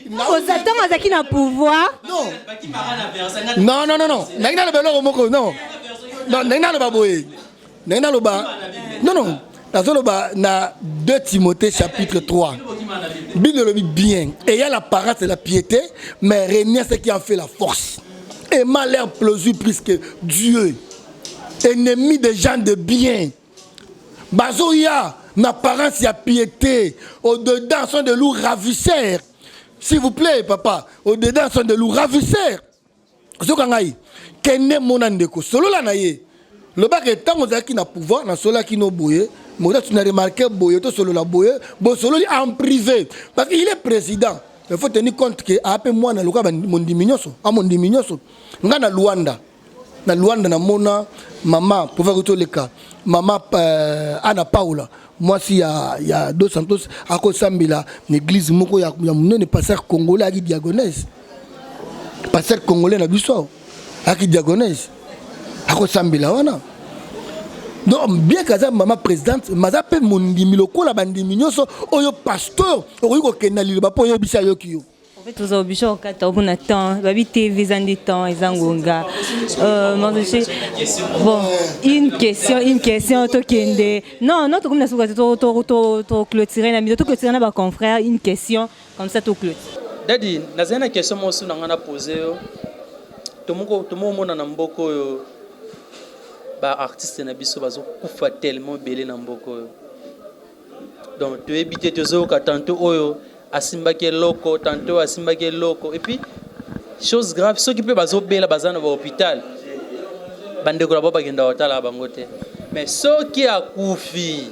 Vous attendez à qui n'a pouvoir. Non. N'ayna le belo moko non. Non, n'ayna le baboye. N'ayna le ba. Non. Na 2 Timothée chapitre 3. Bible le dit bien. Et il y a la parole et la piété, mais régner ce qui en fait la force. Et mal l'air plausible plus que Dieu. Ennemi des gens de bien. Bazoya, n'apparence y a piété. Au-dedans sont de loups ravisseurs. S'il vous plaît, papa. Au-dedans sont de loups ravisseurs. Zokangaï. Kene monandeko. Solo la naye. Le bac est tant qui n'a pouvoir, n'a solo qui n'a boye. Mais tu n'as remarqué boye, tu solo la boye. Bon, solo en privé. Parce qu'il est président. Il faut tenir compte que après moi na luka mon diminution nga na Luanda na mona maman pour faire tout le cas maman Anna Paula moi si il y a Dos Santos à Kosambila l'église moko ya munene pasteur congolais qui diagonese pasteur congolais na biso qui diagonese à Kosambila wana donc bien que ça maman présidente maza pe mondimi lokola bandimi nyonso oyo pasteur oyiko kenali ba po yo bisa yo kiyo en fait aux obisho kata obuna temps babi TV zandi temps ezangonga bon une question to kende non to comme na suka to clôturer na mi to clôturer na ba confrère une question comme ça to clôturer dadi nazana question mo suna ngana poser to mo mona na mboko yo ba artiste na biso bazo kufa tellement belé na mboko donc tu éviter tozo ka tanto oyo asimbaki loko tantôt asimbaki loko et puis chose grave ceux qui peut bazobela bazana ba hôpital bande ko la baba kenda hôpital bango te mais ceux qui a kufi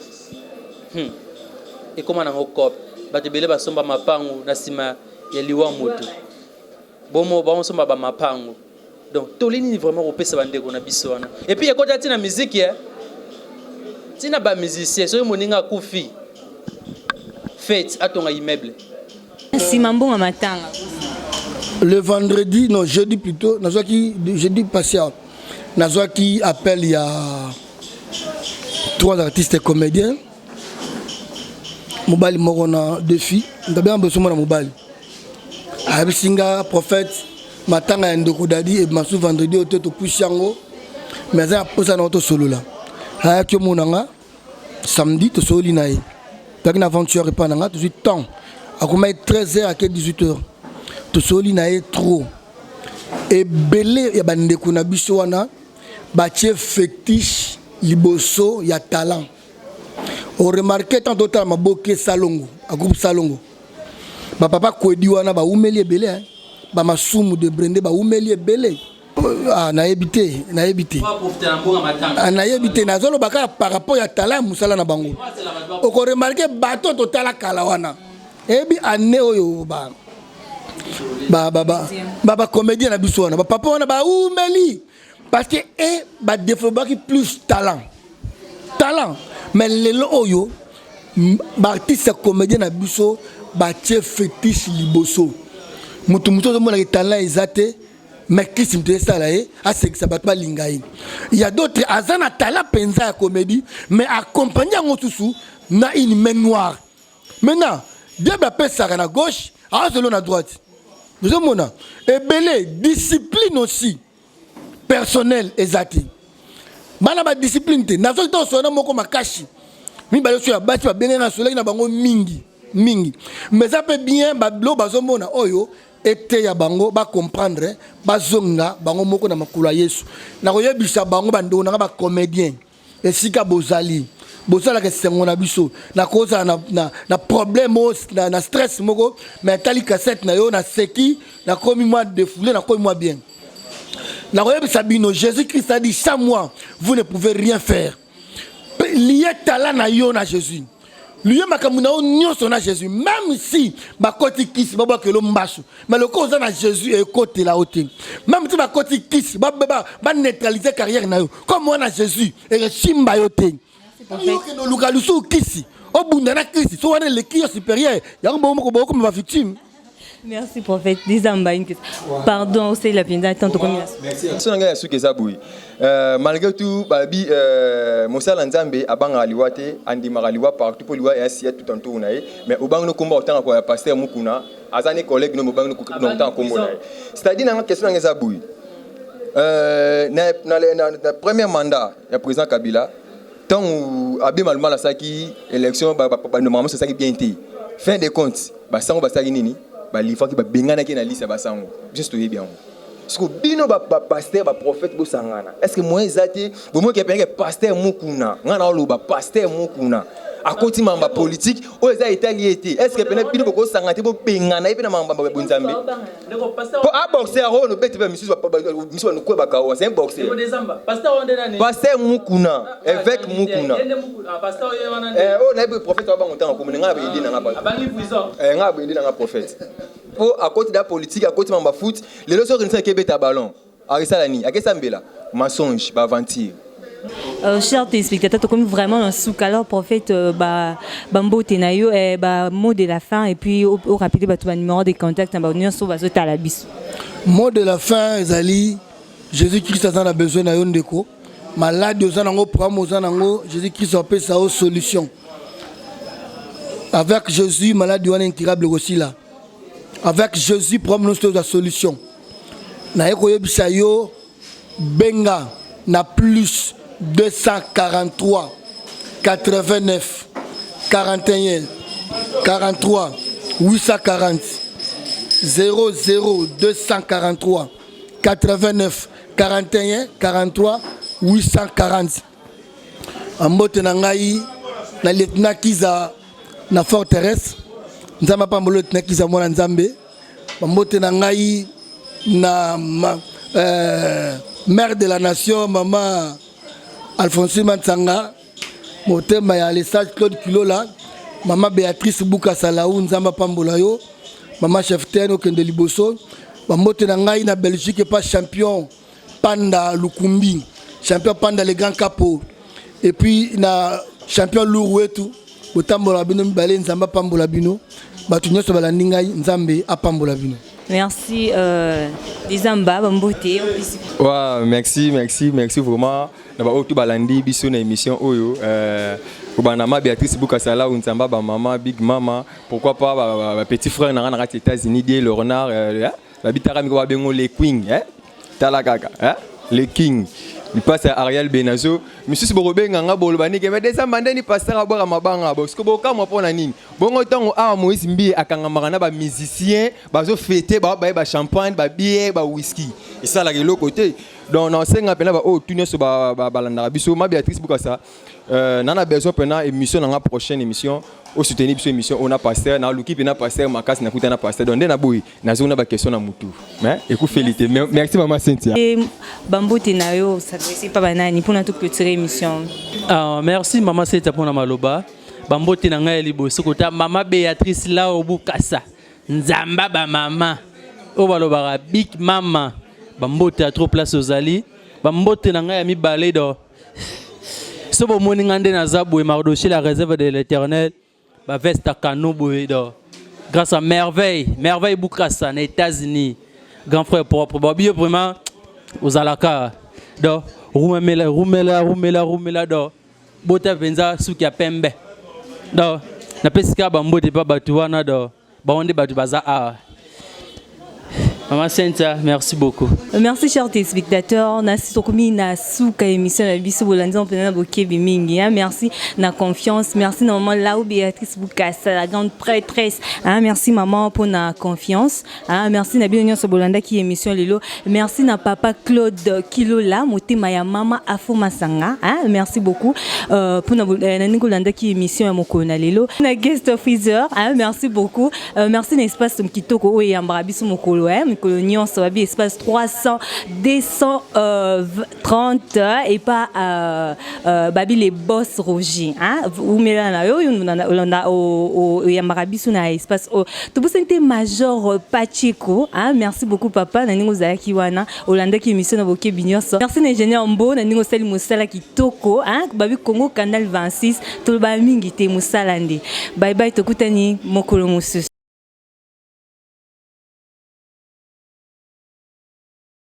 et comment nango cop bato bele basomba mapango na sima ya liwa moto bomo ba somba ba mapango donc tolini vraiment opesa bande ko na biso wana et puis ekota tina musique ya tina ba musicien so moninga kufi fête atonga immeuble Simambonga matanga. Le vendredi, non, jeudi plutôt, jeudi passé, Nazwa qui appelle, il y a 3 artistes et comédiens. Mobile Morona, 2 filles. D'abord, on a mobile. Abisinga, prophète, matanga Ndoko Dadi et Massou vendredi au tête au Pushango. Mais ça a posé un autre solo là. Hayakyo Monanga, samedi, tu solo l'inaï. T'as une aventure et pas nanga, tu suis temps. À comment 13h à 18h. Tu solo l'inaï trop. Et belé, il y a bande kuna biswana, bâtir fétiche, liboso, il y a talent. On remarque tant d'autres ma boké salongo, à groupe salongo. Ba papa Kwediwana ba umeli belé hein. Ba masumu de Brende ba umeli belé. Ah na ebité. Ah na ebité na zolo baka par rapport à talent musala na bango. On remarque bateau total kalawana. Ebi ane oyo ba comédien na biso wana. Ba papa wana ba umeli parce que ba développer plus talent. Mais les oyo ba artiste comédien na biso ba tie fétiche liboso mutu mona ke talent ezate mais qui s'intéresse là à ce que ça bat pas lingai. Il y a d'autres azana talent penza ya comédie mais accompagner ngotusu na une main noire. Maintenant Dieu appelle ça à gauche à selon à droite. Vous avez et belé discipline aussi personnelle ezate. Bana ba discipline te nazo to sona moko makashi mi ba so ya bati ba benga soleil na bango mingi mais ça peut bien ba blo bazomona oyo ete ya bango ba comprendre ba zonga bango moko na makula Yesu na koyebisa bango bando na ba comédien esika bozali ke sengo na biso na koza na problème na stress moko mais tali cassette na yo na seki na komi moi défoulé na komi moi bien. Jésus-Christ a dit, sans moi, vous ne pouvez rien faire. Lié talent na yo na Jésus. Lié makamuna nyonso na Jésus. Même si ba koti kisi ba ke lo mbasu, mais le cause na Jésus est côté la haute. Même si ba koti kisi ba neutraliser carrière na yo. Comme on a Jésus et chimba yote. Yo ke no lukalusu kisi. O bunda na kisi, so wana le kio supérieur. Ya ngomba ko comme ba victime. Merci prophète. Pardon, c'est la pinda tant comme merci. Malgré tout, babi Moussa Lanzambe abanga aliwate andi magaliwa partout pour liwa et tout en tour mais au bang no combat autant quoi pasteur Mukuna azani collègue no bang no autant combat. C'est-à-dire dans la question ngeza boui. Na premier mandat ya président Kabila tant abi malma la saki élection normalement c'est ça qui bien été. Fin de compte, ba sango ba saki nini? L'IFA qui va bengana qui na liste basango juste bien est-ce que bino ba pasteur ba prophète bo sangana est-ce que moi ezati bo mo ke penga pasteur Mukuna ngana lo ba pasteur Mukuna a côté mamba politique o eza italiété est-ce que pena bino ko sangati bo bengana et pena mamba bonzambe po a boxer ro no bete ba misu no ko ba kawa c'est un boxer pasteur Mukuna évêque Mukuna o na prophète ba ngonta ko mninga ba yindi na ba nga ba yindi na prophète pour à côté de la politique à côté de ma foot les leçons qui ne sont que bêta ballon arisalani akesambela mensonge ba aventure. Chers téléspectateurs, comme vraiment un sous-calor prophète bambo tenayo et mot de la fin et puis au rapide ba numéro de contact ba union so bazo talabis. Mot de la fin ezali Jésus-Christ a besoin na yo ndeko malade ozanango problème ozanango Jésus-Christ appelle ça aux solutions. Avec Jésus malade wana incurable aussi là. Avec Jésus, problème nous la solution. Na yebisa yo benga na plus 243 89 41 43 840 00 243 89 41 43 840. Ambote na ngai na lieutenant Kiza na forteresse nzamba pambolo tinakisa mwana nzambe bambote na ngai na mère de la nation maman Alphonsine Mansanga motema ya le sage Claude Kilola maman Béatrice Bouka Salaou nzamba pambola yo maman chef Teno Kende Liboso bambote na ngai na Belgique pas champion Panda Lukumbi champion Panda les grands capots et puis na champion lourd wetu botambola bino mibale nzamba pambola bino batu nyonso balandi ngai nzambe apambola bino. Merci Dizamba Bambote. Ouais, merci vraiment. Na ba otu balandi biso na émission oyo Kubanama Béatrice Boukasala ou Nzamba ba maman Big Mama, pourquoi pas ba petit frère na na États-Unis die le renard la bitara mi ko ba bengo les Queen talakaka les King. Il passe à Ariel Benazo. Monsieur Siborobe nganga bolobani ke desa mandeni pasteur abora mabanga bo. Sko boka mo pona nini. Bongo tongo a Moïse Mbi akanga magana ba musicien, bazo fêter ba champagne, ba bière, ba whisky. Et ça la l'autre côté. Donc non senga pena ba o tunyo so ba balanda biso ma Béatrice Boukasa. Nana besoin pena émission na prochaine émission. Au soutenir biso émission on a pasteur na luki pena pasteur makas na kuta na pasteur. Donc na boy na zona ba question na mutu. Mais écoute félicité. Merci maman Cynthia. Bambote na yo s'adresser pas banani pour na toute clôturer émission. Merci maman Cynthia pour na maloba. Bambote na ngai liboso kota maman Béatrice la obukasa. Nzamba ba maman. O baloba big mama. Bambote a trop place aux alliés. Bambote na ngai mi balé do. So bo moni ngande na zabu e mardoché la réserve de l'Éternel. Ba veste kano boy do. Grâce à merveille Boukassa aux États-Unis. Grand frère propre. Babi vraiment aux alaka. Do rumela do. Bota venza suki pembe. Do na pesika bambote pa batu wana do. Ba onde batu baza a. Maman Cynthia, merci beaucoup. Merci chers téléspectateurs. Nasi tokomi na souka émission na biso bolandi on pena bokebi mingi. Merci na confiance. Merci na maman Lao Béatrice Boukassa, la grande prêtresse. Merci maman pour na confiance. Merci na bien nyonso bolanda ki émission lelo. Merci na papa Claude Kilola, motema ya mama Afo Masanga. Merci beaucoup pour na nikolanda ki émission ya mokona lelo. Na guest freezer. Merci beaucoup. Merci na espace mkitoko o yambara biso mokolo Colonion, ça va bien, espace 300, 230 et pas Babi les boss Roger. Vous mettez là, on a au Yamarabisu na espace. Tout vous sentez Major Pacheco. Merci beaucoup papa. Nani ngozala kiwana. Olanda ki émission na boke binyoso. Merci l'ingénieur Mbo. Nani ngosali musala kitoko. Babi Congo Canal 26. Tolba mingi te musalande. Bye bye tokutani mokolo mususu.